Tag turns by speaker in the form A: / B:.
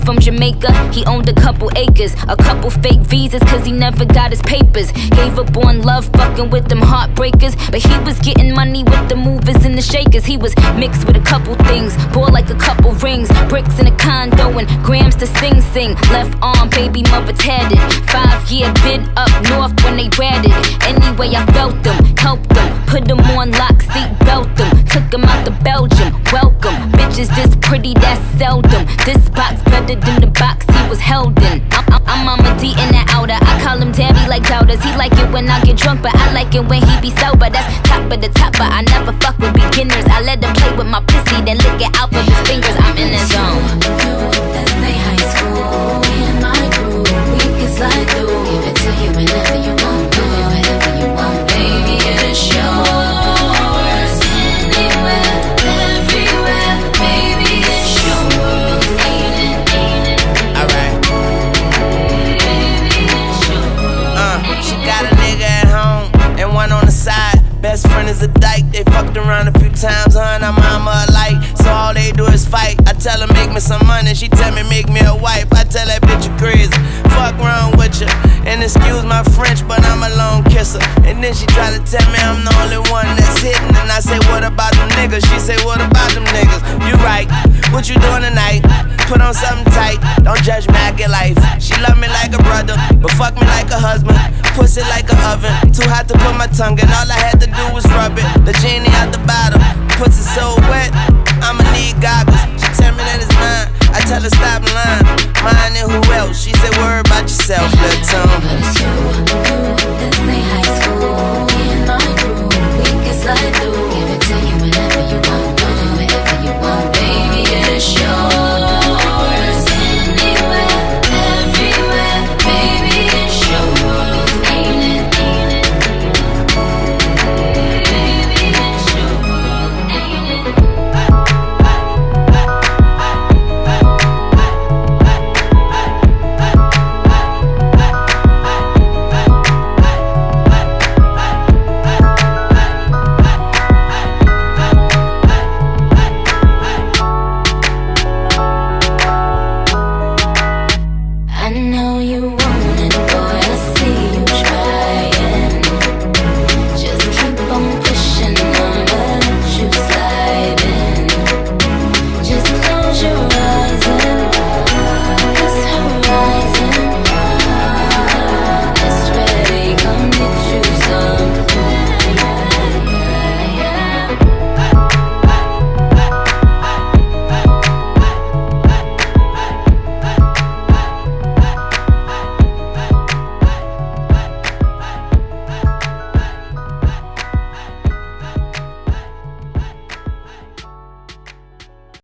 A: from Jamaica. He owned a couple acres, a couple fake visas, cause he never got his papers. Gave up on love, fucking with them heartbreakers. But he was getting money with the movers and the shakers. He was mixed with a couple things, bought like a couple rings, bricks in a condo and grams to sing. Left arm, baby mother tatted. 5-year bid up north when they ratted. Anyway, I felt them, helped them, put them on lock, seat belt them, took them out to Belgium. Welcome, bitches this pretty, that's seldom. This box better than the box he was held in. I'm Mama D in that outer. I call him Daddy like doubters. He like it when I get drunk, but I like it when he be sober. That's top of the top, but I never fuck with beginners. I let him play with my pussy, then lick it out with his fingers. I'm in the zone.
B: That's they high school. Me and my crew, we can slide through. Give it to you whenever you want, do it whenever you want. Baby, it's yours. Anywhere, everywhere. Baby, it's your world. Ain't it?
C: Alright.
B: Baby, it's your world.
C: She got a nigga at home and one on the side. Best friend is a dyke, they fucked around a few times, her and her mama alike. So all they do is fight. I tell her make me some money, she tell me make me a wife. I tell that bitch you crazy, fuck wrong with you. And excuse my French, but I'm a lone kisser. And then she try to tell me I'm the only one that's hitting. And I say what about them niggas? She say what about them niggas? You right, what you doing tonight? Put on something tight, don't judge me, I get life. She love me like a brother, but fuck me like a husband. Pussy like an oven, too hot to put my tongue in. All I had to do was rub it, the genie out the bottle. Pussy so wet, I'ma need goggles. She tell me that it's mine, I tell her stop lying. Mine and who else? She say worry about yourself, little tongue.